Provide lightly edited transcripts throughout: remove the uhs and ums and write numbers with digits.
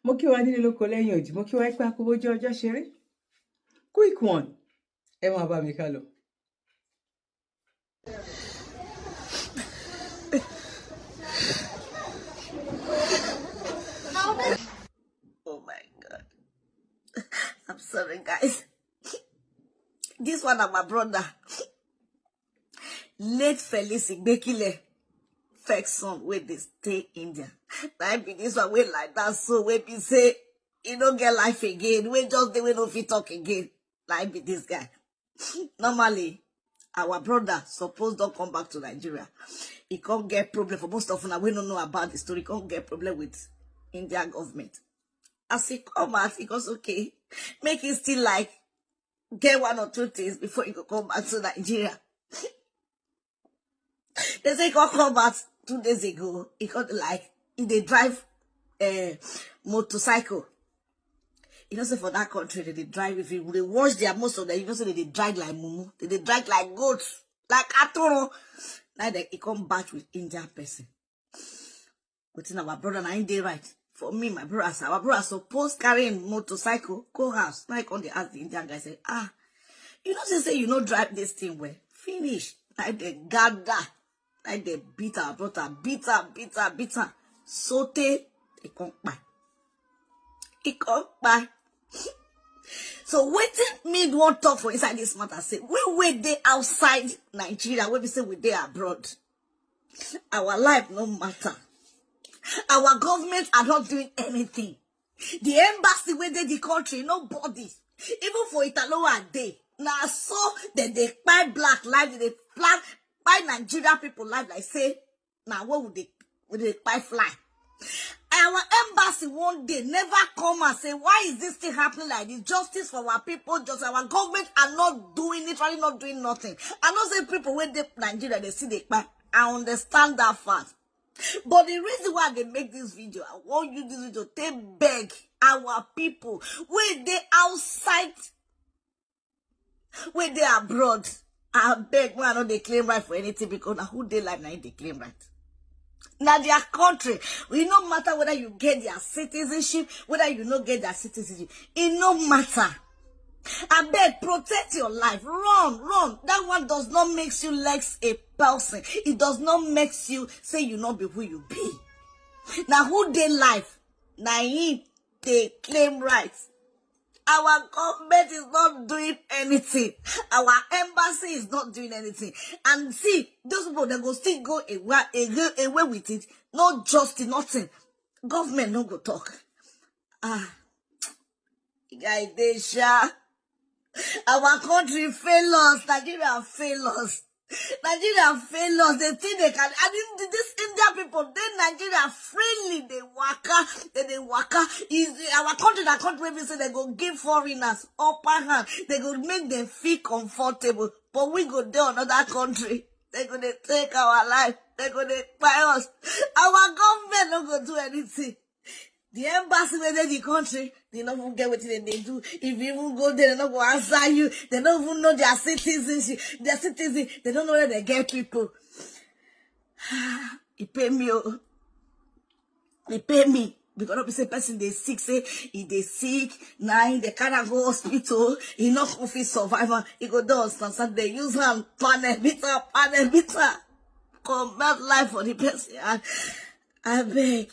Mo kí wa nílé lóko lẹ́yìn òdì, mo kí wa pé akúbójú ọjọ́ ṣeré. Quick one, ẹ máa bá mi ká lọ. Oh my God. I'm sorry, guys. This one of my brother, late Felix Igbekile, fake son where they stay India. That be this one way like that, so where be say he don't get life again. We just they no fit talk again. Like be this guy. Normally, our brother supposed don't come back to Nigeria. He can't get problem for most of them. We don't know about the story. He can't get problem with Indian government. As he come out, he goes okay. Make it still like get 1 or 2 things before he could come back to Nigeria. They say he could come back 2 days ago. He got like they drive a motorcycle. You know, say for that country they drive, if you they watch their most of them, you know, say they drive like mumu, they drive like goats, like atoro. Now he come back with Indian person. Within our brother, na India right. For me, my brother, our brother supposed carrying motorcycle, go house. Now I come they ask the Indian guy, say, you know, say you know drive this thing well. Finish. Like they gather. Like they beat our brother, beat her. Sote, he come back. He come back. So waiting me won't talk for inside this matter. Say, we wait there outside Nigeria, we say we there abroad. Our life no matter. Our government are not doing anything. The embassy within the country, nobody. Even for Italo a day. Now so that they buy black life, they plan buy Nigeria people life like say, now what would they buy fly? Our embassy one day never come and say, why is this thing happening like this? Justice for our people, just our government are not doing it, really not doing nothing. I know say people when they Nigeria, they see they buy. I understand that fact. But the reason why they make this video, I want you this video, they beg our people, when they outside, when they abroad, I beg, why don't they claim right for anything, because now who they like, now they claim right. Now their country, it no matter whether you get their citizenship, whether you not get their citizenship, it no matter. I beg, protect your life. Run. That one does not make you less a person. It does not make you say you not be who you be. Now who they life? Now they claim rights. Our government is not doing anything. Our embassy is not doing anything. And see, those people that go still go away with it. No justice, nothing. Government no go talk. Guy, they sha. Our country fail us. Nigeria fail us. Nigeria fail us. They think they can. I mean, this Indian people, they Nigeria freely, they waka. Is our country, that country, we say they go give foreigners upper hand. They go make them feel comfortable. But we go there another country. They go to take our life. They go to buy us. Our government don't go do anything. The embassy within the country, they don't even get what they do. If you even go there, they don't go answer you. They don't even know their citizenship. Their citizen, they don't know where they get people. He pay me. They pay me. Because not be say person they sick, say if they sick, now they can't go hospital, he not fit survivor, he go down so they use hand panel bitter. Combat life for the person. I beg.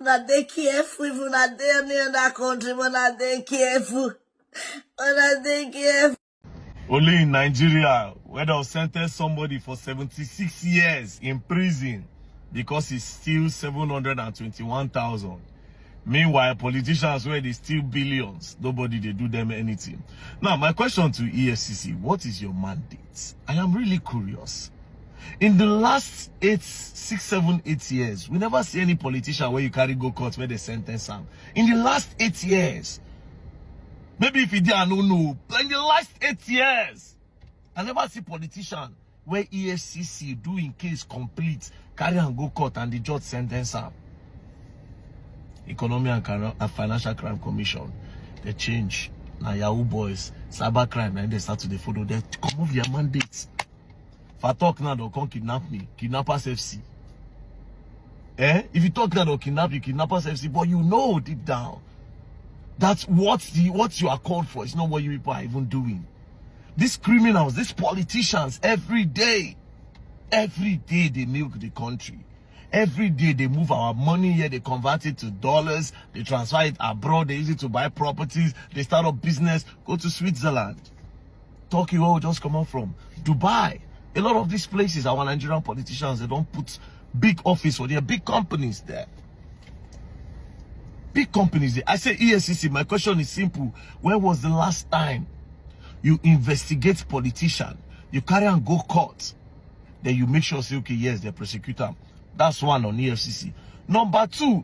But they careful, if you're not there near that country, but not they careful. Only in Nigeria, where they'll sentence somebody for 76 years in prison because he steals 721,000. Meanwhile, politicians where they steal billions, nobody they do them anything. Now, my question to EFCC, what is your mandate? I am really curious. In the last 6, 7, 8 years, we never see any politician where you carry go court where they sentence them. In the last 8 years, maybe if you did, I don't know, but in the last 8 years, I never see politician where EFCC do in case complete, carry and go court and the judge sentence them. Economic and Financial Crime Commission, they change. Now Yahoo boys, cyber crime, and they start to the photo, they come off their mandates. If I talk now, they'll come kidnap me. Kidnappers FC. If you talk that or kidnap you, kidnappers FC, but you know deep down that's what you are called for. It's not what you people are even doing. These criminals, these politicians, every day they milk the country. Every day they move our money here, they convert it to dollars, they transfer it abroad, they use it to buy properties, they start up business, go to Switzerland. Turkey, where we just come out from, Dubai. A lot of these places, our Nigerian politicians, they don't put big office or they're big companies there. Big companies there. I say EFCC, my question is simple. When was the last time you investigate politician, you carry and go court, then you make sure say, okay, yes, they prosecute them. That's one on EFCC. Number two,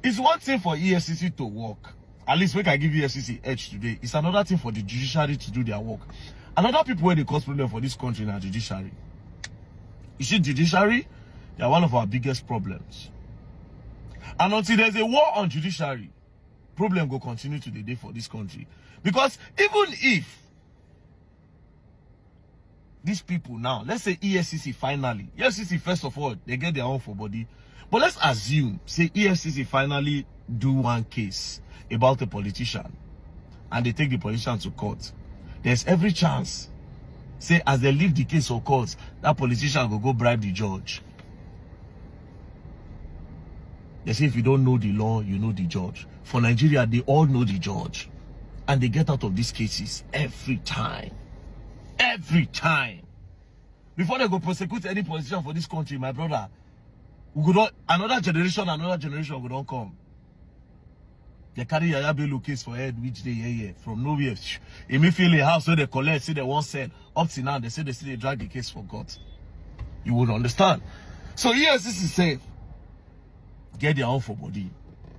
it's one thing for EFCC to work. At least we can give EFCC edge today. It's another thing for the judiciary to do their work. Another people where they cause problem for this country in our judiciary. You see, judiciary, they are one of our biggest problems. And until there's a war on judiciary, problem will continue to the day for this country. Because even if these people now, let's say EFCC finally, EFCC first of all, they get their own for body. But let's assume, say EFCC finally do one case about a politician and they take the politician to court. There's every chance, say as they leave the case for court, that politician will go bribe the judge. They say if you don't know the law, you know the judge. For Nigeria, they all know the judge. And they get out of these cases every time. Every time. Before they go prosecute any politician for this country, my brother, we could not, another generation will not come. They carry Yaya Bello case for head which day from nowhere. It may feel a house where they collect, say they won't sell. Up to now, they say they drag the case for God. You would understand. So yes, this is safe. Get their own for body.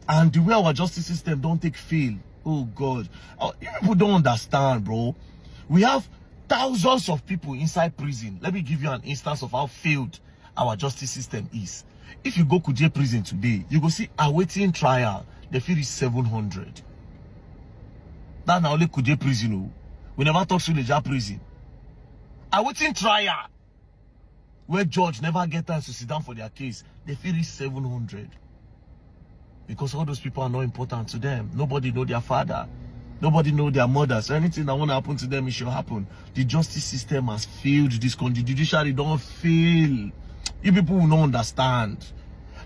And the way our justice system don't take fail. Oh God. You people don't understand, bro. We have thousands of people inside prison. Let me give you an instance of how failed our justice system is. If you go Kuje prison today, you go see awaiting trial. They feel it's 700. That's not only Kuje prison. We never talk to the prison. Awaiting trial, where judge never get time to sit down for their case, they feel it's 700. Because all those people are not important to them. Nobody know their father. Nobody know their mother. So anything that want to happen to them, it should happen. The justice system has failed this country. The judiciary don't fail. You people will not understand.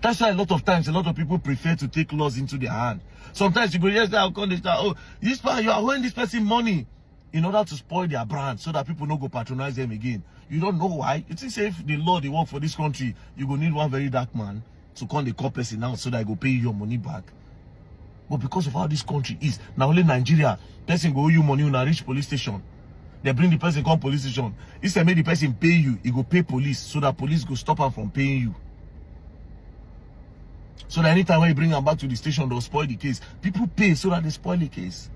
That's why a lot of times, a lot of people prefer to take laws into their hand. Sometimes you go, yes, I'll come, oh, this person, you are owing this person money in order to spoil their brand so that people don't go patronize them again. You don't know why. You think say if the law they work for this country, you go need one very dark man to call the call person now so that I go pay you your money back. But because of how this country is, now only Nigeria, person go owe you money on a rich police station. They bring the person come police station. Instead make the person pay you, he go pay police so that police go stop him from paying you. So that anytime when you bring them back to the station, they'll spoil the case. People pay so that they spoil the case.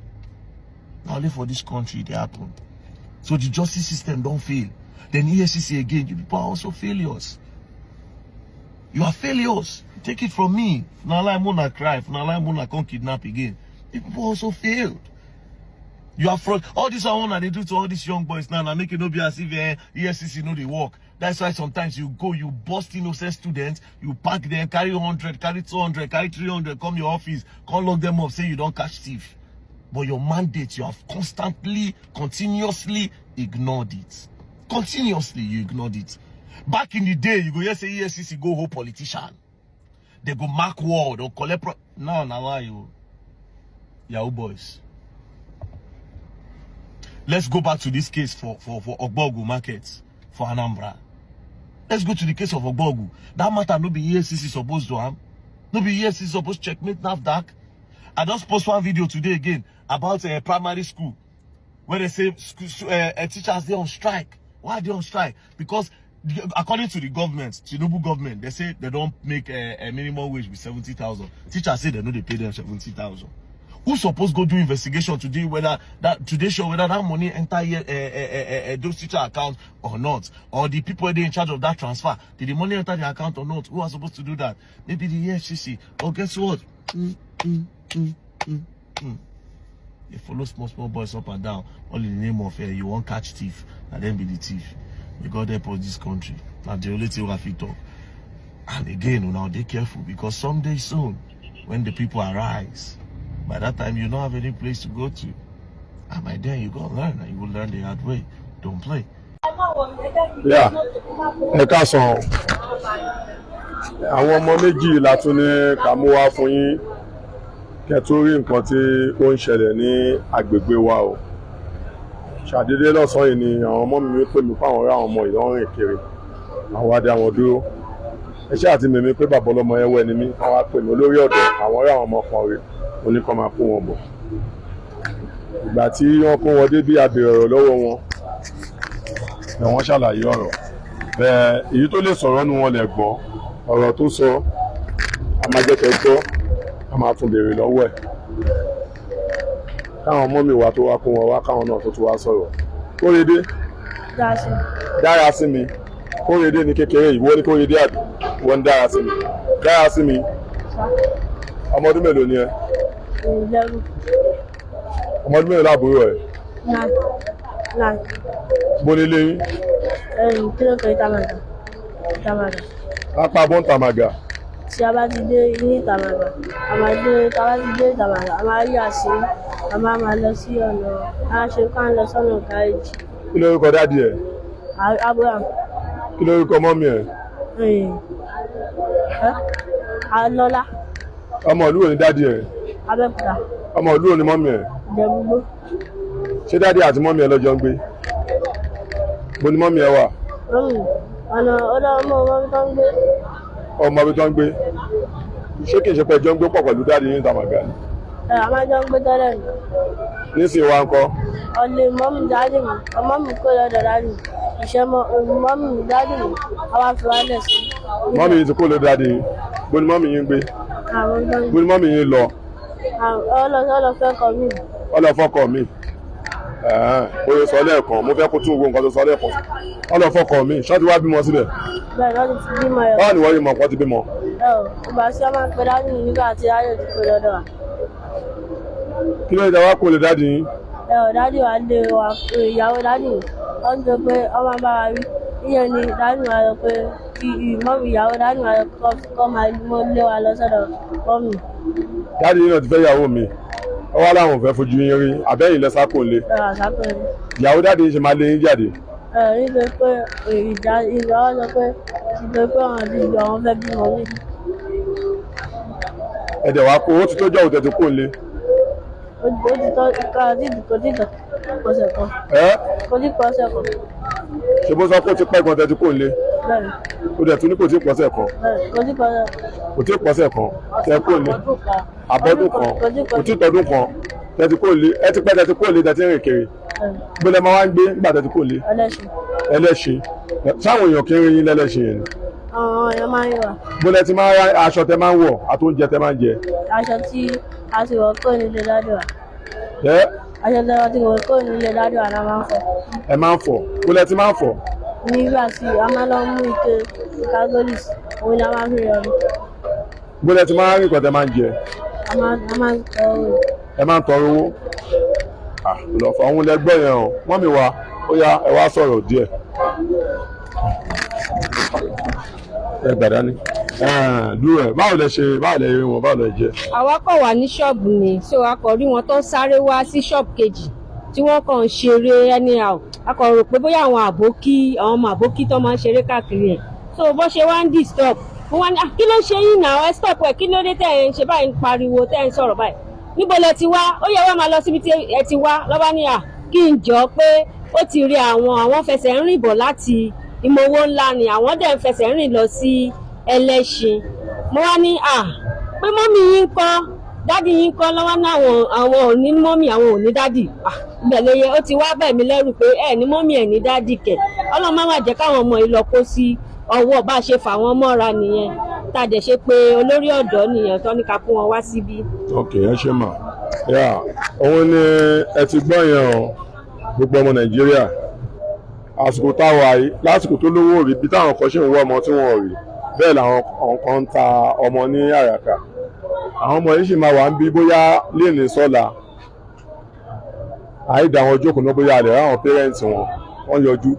Now only for this country they happen. So the justice system don't fail. Then EFCC again, you people are also failures. You are failures. Take it from me. Now I'm gonna cry. Now I'm gonna come kidnap again. The people also failed. You are fraud. All this one that they do to all these young boys now, make it not be as if EFCC know they work. That's why sometimes you go, you bust innocent students, you pack them, carry 100, carry 200, carry 300, come your office, come lock them up, say you don't catch thief. But your mandate, you have constantly, continuously ignored it. Continuously, you ignored it. Back in the day, you go, yes, say EFCC go hold politician. They go mark ward or collect now why you Yahoo boys. Let's go back to this case for Ogbogu markets for Anambra. Let's go to the case of Ogbogu. That matter no be EFCC supposed to have. No be EFCC supposed to checkmate NAFDAC. I just post one video today again about a primary school where they say teachers they on strike. Why are they on strike? Because according to the government, Tinubu government, they say they don't make a minimum wage with 70,000. Teachers say they know they pay them 70,000. Who's supposed to go do investigation today whether that show whether that money enter those teacher accounts or not, or the people they in charge of that transfer, did the money enter the account or not? Who are supposed to do that? Maybe the EFCC. Or guess what? They follow small boys up and down, all in the name of you won't catch thief, and then be the thief. You got there for this country. Now the only thing we have to talk. And again, now be careful, because someday soon, when the people arise, by that time you don't have any place to go to. And by then you go learn, and you will learn the hard way. Don't play. Yeah, ẹ káàsán. Àwọn ọmọ méjì la tún ní ká mú wá fún yín kẹ́ tó rí nǹkan tí ó ń ṣẹlẹ̀ ní agbègbè wa o. Ṣàdédé lọ́sàn-án yìí ni àwọn ọmọ mi pè mí fáwọn ọ̀rẹ́ àwọn ọmọ ìlọrin kiri. Àwọn adé àwọn dúró. Ẹ ṣáà àti mímí pé bàbá ọlọ́mọ yẹn wẹ̀ ni mí. Wọ́n wá pè mí olórí ọ̀dọ́ àwọn ọ̀rẹ́ àwọn ọmọ kan rè oníkan máa kó wọn bọ̀. Ìgbà tí wọ́n kó wọn dé bí a béèrè ọ̀rọ̀ lọ́wọ́ wọn ni wọ́n ṣàlàyé ọ̀rọ̀. Bẹ́ẹ̀ èyí tó lè sọ̀rọ̀ nu wọn lè gbọ́ ọ̀rọ̀ tó sọ a máa jẹ́ kẹ́ gbọ́ a máa tún béèrè lọ́wọ́ ẹ̀. Káwọn ọmọ mi wá tó wá kó wọn wá káwọn náà tó tún wá sọ̀rọ̀. Kórèdé dára sí mi. Kórèdé ní kékeré ìwọ ní Kórèdé àbí wọ́n ń dára sí mi. Dára sí mi. Ọmọ ọdún mélòó ni ẹ? Ọmọ ọdún mélòó láàbúrò ẹ? Bó ní ilé yín? Lápá bọ́n Tàmàgà. Tí a bá ti dé ní Tàmàgà, tá bá ti dé Tàmàgà, a máa rí àṣírí, a máa lọ sí ọ̀nà, a ṣe ká ń lọ sọ́nà gáréjì. Kí lórúkọ dádì ẹ? Abraham. Kí lórúkọ mọ́mí ẹ? Alọ́lá. Ọmọ ìlú wo ni dádì ẹ? Abẹ́òkúta. Ọmọ ìlú wo ni mọ́mí ẹ? Ìjẹ̀bú-Igbó. Ṣé dádì àti mọ́mí ẹ lọ́jọ́ ń gbé? Bó ni mọ́mí ẹ wà? Ọ̀nà ọmọ tó ń gbé. Ọmọ ibi tó ń gbé. Ṣé kìí ṣe pé ẹjọ́ ń gbé pọ̀ pẹ̀lú dádì ní Tàmàgà ni? A máa jọ ń gbé tẹ́lẹ̀ ni. Nísìnyí wa ń kọ́. Ọ̀lẹ mọ́mí dádì mi, ọmọ mi kó lọ́dọ̀ dádì mi. Ìṣẹ́ mọ́mí dádì mi, a wá fi wá lẹ̀ sí. Mọ́mí yìí ti kó lọ́dọ̀ dádì yìí. Bó ni mọ́mí yìí ń gbé? Bó ni mọ́mí yìí ń lọ? Ọlọ́fẹ́kọ̀ mi. Ọlọ́fọ́kọ̀ mi. Oye sọ lẹ́ẹ̀kan, mo fẹ́ kó tún wo nǹkan tó sọ lẹ́ẹ̀kan. Ọlọ́fọ́kọ̀ mi, ṣọ́ọ́tì wá bímọ síbẹ̀. Bẹ́ẹ̀ lọ́dún ti bímọ ẹ̀. Báwo ni wọ́n yìí mọ̀ pọ́n ti bímọ? Ìgbà tí wọ́n máa ń pe dádì mi nígbà tí ayé ti pé lọ́dọ̀ wa. Kí ló ń dá wá kó lè dádì yín? Dádì wa lé wa ìyàwó dádì mi, wọ́n ń sọ pé ọmọ bá wa rí. Ìyẹn ni dádì wa sọ pé mọ́mí ìyàwó dádì wa kọ́ máa lé wa lọ sọ́dọ̀ mọ́mí. Dádì yín náà ti fẹ́ ìyàwó mi. Ó wá láwọn ò fẹ́ fojú yín rí. Àbẹ́yìn lẹ sákò lé. Ìyàwó dádì yín ṣe máa lé yín jáde. Nítorí pé ìgbà wọn sọ pé àwọn ti jọ wọn fẹ́ bímọ mi. Ẹ̀dẹ̀ wá kó, ó ti tó jọ́ òtẹ́tù kò lé. Ó ti tọ́ kò tí ọ̀sẹ̀ kan. Kò tí ọ̀sẹ̀ kan. Ṣé bó sọ pé ó ti pẹ́ gan tẹ́tù kò lé? Bẹ́ẹ̀ni. Ó dẹ̀ tún ní kò tí pọ̀sẹ̀ kan. Kò tí ọ̀sẹ̀ kan. Kò tí pọ̀sẹ̀ kan tẹ́ kò lé. Àbọ̀dún kan. Kò tí tọdún kan tẹ́tù kò lé. Ẹ ti pẹ́ tẹ́tù kò lé tẹ́tù rìn kiri. Gbọ́dọ̀ máa wá ń gbé nígbà tẹ́tù kò lé. Ẹlẹ́ṣin. Sáwọn èèyàn kiri yín lẹ́lẹ́ṣin yẹn ni. Àwọn èèyàn máa ń wà. Gbọ́dọ̀ ti máa ra aṣọ tẹ máa ń wọ̀ àti oúnjẹ tẹ máa ń jẹ. Aṣọ tí a ti wọ̀ kó nílé dádì wa. Aṣọ tí a ti wọ̀ kó nílé dádì wa la máa ń fọ̀. Ẹ máa ń fọ̀. Gbọ́dọ̀ ti máa ń fọ̀. Nígbà tí a máa lọ mú ike kágólìs, òun ni a máa fi rọrùn. Gbọ́dọ̀ ti máa ń rìn kọ́ tẹ máa ń jẹ. A máa ń tọrọ owó. Ẹ máa ń tọrọ owó. Lọ́fọ̀ àwọn lẹ́gbọ́ yẹn o. Mọ́mì wa, ó yá ẹ wá sọ̀rọ̀ díẹ̀. Ẹ gbàdá ní. Dúró ẹ̀ báwo lẹ rí wọn báwo lẹ jẹ. Àwa kọ̀ wà ní ṣọ́ọ̀bù ni, so a kọ̀ rí wọn tó sáré wá sí ṣọ́ọ̀bù kejì tí wọ́n kàn ń ṣeré anyhow. A kọ̀ rò pé bóyá àwọn ọmọ àbókí tó máa ń ṣeré káàkiri ẹ̀. So bó ṣe wá ń disturb, wọ́n wá ní kí ló ṣe yín náà ẹ stop ẹ̀ kí ló dé tẹ̀ ẹ̀ ń ṣe báyìí ń pariwo tẹ̀ ń sọ̀rọ̀ báyìí. Níbo lẹ ti wá? Ó yẹ wá máa lọ síbi tí ẹ ti wá lọ́ba ní kí n jọ pé ó ti rí àwọn fẹsẹ̀ ń rìn bọ̀ láti Ìmọ̀wó ńlá ni àwọn dẹ̀ ń fẹsẹ̀ rìn lọ sí Ẹlẹ́ṣin. Mo wá ní pé mọ́mì yín ń kọ́ dádì yín ń kọ́ lọ́wọ́ ní àwọn ò ní mọ́mì àwọn ò ní dádì. Ìbẹ̀lẹ̀ yẹn ó ti wá bẹ̀ mí lẹ́rù pé ẹ̀ ní mọ́mì ẹ̀ ní dádì kẹ̀. Ọlọ́run má jẹ́ káwọn ọmọ yìí lọ kó sí ọwọ́ bá ṣe fà wọ́n mọ́ra nìyẹn. Tá a dẹ̀ ṣe pé olórí ọ̀dọ́ nìyẹn tó ní ká kó wọn wá síbí. Ok, ẹ ṣe mà. Òun ni ẹ ti gbọ́ yẹn o gbogbo ọmọ Nàìjíríà. Àsìkò táwa yìí lásìkò tó lówó rí bí táwọn kan ṣe ń wọ ọmọ tí wọn ò rí bẹ́ẹ̀ làwọn kan ń ta ọmọ ní àràkà. Àwọn ọmọ yìí sì máa wà ń bí bóyá léèní sọ́la àìdá wọn jókòó náà bóyá àlẹ́ ráwọn pẹ́rẹ́ǹtì wọn yọjú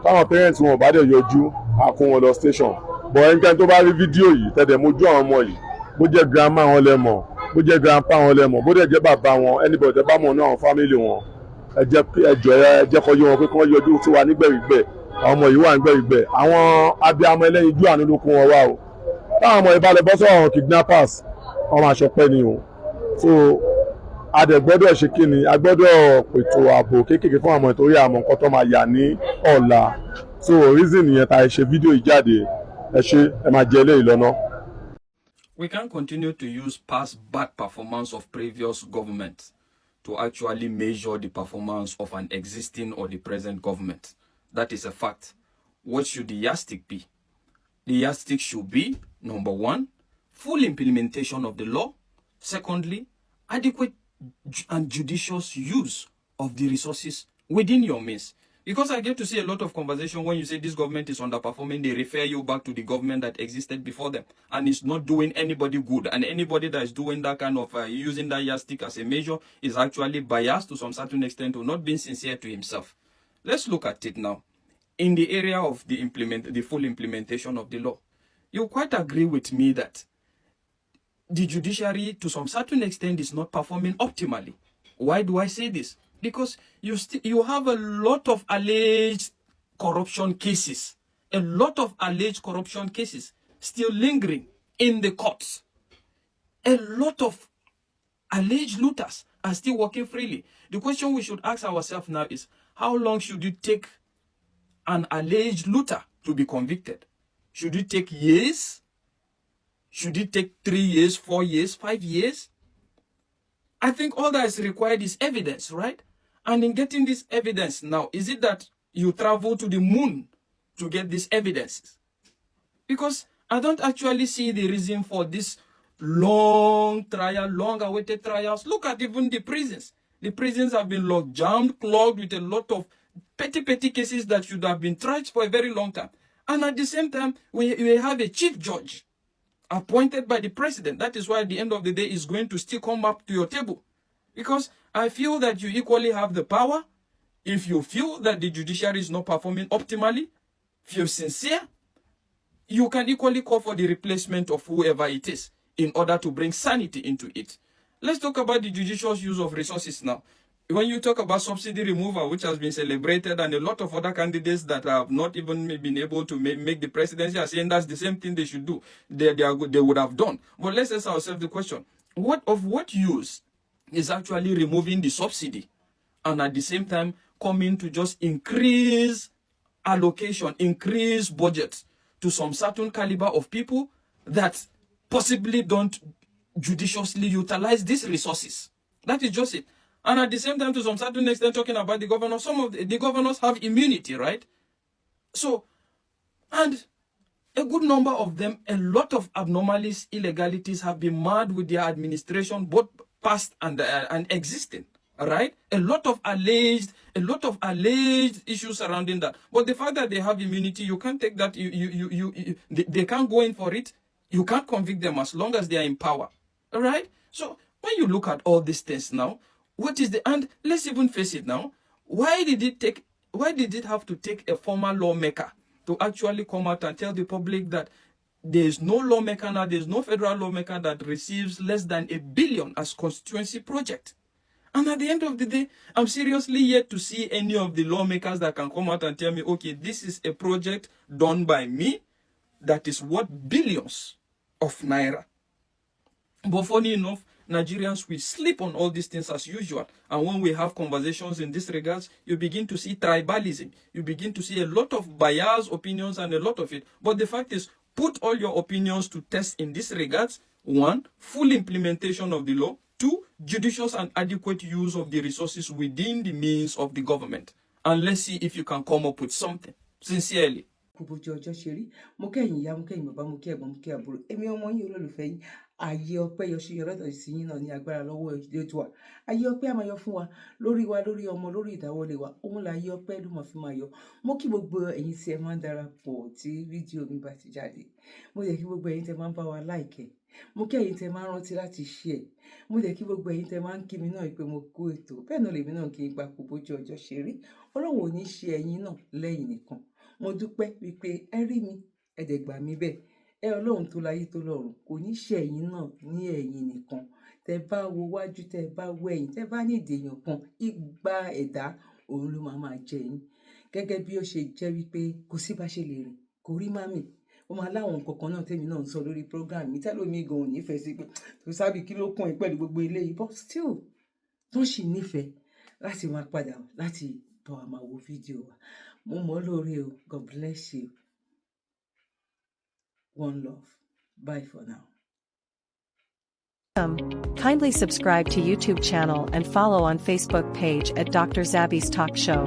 táwọn pẹ́rẹ́ǹtì wọn bá dẹ̀ yọjú a kó wọn lọ station bọ̀ ẹnikẹ́ni tó bá rí fídíò yìí tẹ̀dẹ̀ mojú àwọn ọmọ yìí bó jẹ́ grandma wọn lẹ mọ̀ bó jẹ́ grandpa wọn lẹ mọ̀ bó dẹ̀ jẹ́ bàbá wọn anybody tẹ́ bá mọ̀ náà àwọn family wọn ẹ jẹ́ kó yé wọn pé kí wọ́n yọjú sí wa nígbẹ̀rígbẹ̀ àwọn ọmọ yìí wà nígbẹ̀rígbẹ̀ àwọn abiyamọ ẹlẹ́yinjú àánú ló kún wọn wá o táwọn ọmọ yìí bá lè bọ́ sọ́wọ́ àwọn kidnappers ọmọ àṣọpẹ́ ni o so adẹ̀gbọ́dọ̀ ṣe kí ni a gbọ́dọ̀ pètò ààbò kéékèèké fún àwọn ìtòrí àmọ́ nǹkan tó máa yà ní ọ̀la so reason yẹn ta ẹ ṣe fídíò yìí jáde ẹ ṣe ẹ máa jẹ eléyìí lọ́nà. We can't continue to use past bad performance of previous governments to actually measure the performance of an existing or the present government. That is a fact. What should the yardstick be? The yardstick should be, number one, full implementation of the law. Secondly, adequate and judicious use of the resources within your means. Because I get to see a lot of conversation when you say this government is underperforming, they refer you back to the government that existed before them and it's not doing anybody good. And anybody that is doing that kind of using that yardstick as a measure is actually biased to some certain extent or not being sincere to himself. Let's look at it now. In the area of the full implementation of the law, you quite agree with me that the judiciary to some certain extent is not performing optimally. Why do I say this? Because you have a lot of alleged corruption cases, still lingering in the courts. A lot of alleged looters are still working freely. The question we should ask ourselves now is, how long should it take an alleged looter to be convicted? Should it take years? Should it take 3 years, 4 years, 5 years? I think all that is required is evidence, right? And in getting this evidence now, is it that you travel to the moon to get these evidences? Because I don't actually see the reason for this long trial, long-awaited trials. Look at even the prisons. The prisons have been locked, jammed, clogged with a lot of petty cases that should have been tried for a very long time. And at the same time, we have a chief judge appointed by the president. That is why at the end of the day, is going to still come up to your table. Because I feel that you equally have the power. If you feel that the judiciary is not performing optimally, if you're sincere, you can equally call for the replacement of whoever it is in order to bring sanity into it. Let's talk about the judicious use of resources now. When you talk about subsidy removal, which has been celebrated, and a lot of other candidates that have not even been able to make the presidency are saying that's the same thing they should do, they would have done. But let's ask ourselves the question, what use is actually removing the subsidy and at the same time coming to just increase allocation, increase budget to some certain caliber of people that possibly don't judiciously utilize these resources? That is just it. And at the same time, to some certain extent, talking about the governors, some of the governors have immunity, right? So, and a good number of them, a lot of abnormalities, illegalities have been marred with their administration, both past and existing, right? A lot of alleged issues surrounding that. But the fact that they have immunity, you can't take that. They can't go in for it. You can't convict them as long as they are in power, all right? So when you look at all these things now, and let's even face it now, why did it have to take a former lawmaker to actually come out and tell the public that there is no lawmaker now, there is no federal lawmaker that receives less than $1 billion as constituency project? And at the end of the day, I'm seriously yet to see any of the lawmakers that can come out and tell me, okay, this is a project done by me that is worth billions of naira. But funny enough, Nigerians will sleep on all these things as usual. And when we have conversations in this regards, you begin to see tribalism. You begin to see a lot of biased opinions and a lot of it. But the fact is, put all your opinions to test in this regards. 1, full implementation of the law. 2, judicious and adequate use of the resources within the means of the government. And let's see if you can come up with something. Sincerely. Kúbójú ọjọ́ ṣe rí, mo kẹ́yìn ìyá, mo kẹ́yìn bàbá, mo kí ẹ̀gbọ́n, mo kí àbúrò. Èmi ọmọ yín olólùfẹ́ yín, ayé ọpẹ́ yọ sí yọrọ́tọ̀ sí yín náà ní agbára lọ́wọ́ ètò wa. Ayé ọpẹ́ á máa yọ fún wa, lórí ọmọ, lórí ìdáwọ́lé wa. Òun la ayé ọpẹ́ ló máa fi máa yọ. Mo kí gbogbo ẹ̀yin tí ẹ máa ń darapọ̀ tí fídíò mi bá ti jáde. Mo yẹ kí gbogbo ẹ̀yin tẹ máa ń bá wa like. Mo kí ẹ̀yin tẹ máa ń rántí láti share. Mo yẹ kí gbogbo ẹ̀yin tẹ máa ń kí mi náà pé mo kú ètò. Bẹ́ẹ̀ náà lèmi náà kí n gba Kúbójú ọjọ́ ṣe rí. Ọlọ́run ò ní ṣe ẹ̀yin náà lẹ́yìn nìkan. Mo dúpẹ́ wípé ẹ rí mi, ẹ dẹ̀ gbà mí bẹ́ẹ̀. Ọlọ́run tó láyé tó lọ́run kò ní ṣe ẹ̀yin náà ní ẹ̀yin nìkan. Tẹ bá wo wájú, tẹ bá wo ẹ̀yìn, tẹ bá ní èèyàn kan, igba ẹ̀dá òun ló máa jẹ yín. Gẹ́gẹ́ bí ó ṣe jẹ́ wípé kò sí bá ṣe lè rìn, kò rí màmí. Ó máa láwọn nǹkan kan náà tèmi náà ń sọ lórí program mi tẹ́lómi gan ò nífẹ̀ẹ́ sí pé tó sábì kí ló kàn yín pẹ̀lú gbogbo eléyìí, but still tó sì nífẹ̀ẹ́ láti máa padà láti bọ̀ àmà wo fídíò wa. Mo mọ̀ ọ́ lóore o. God bless you. One love. Bye for now. Kindly subscribe to YouTube channel and follow on Facebook page at Dr. Zabby's Talk Show.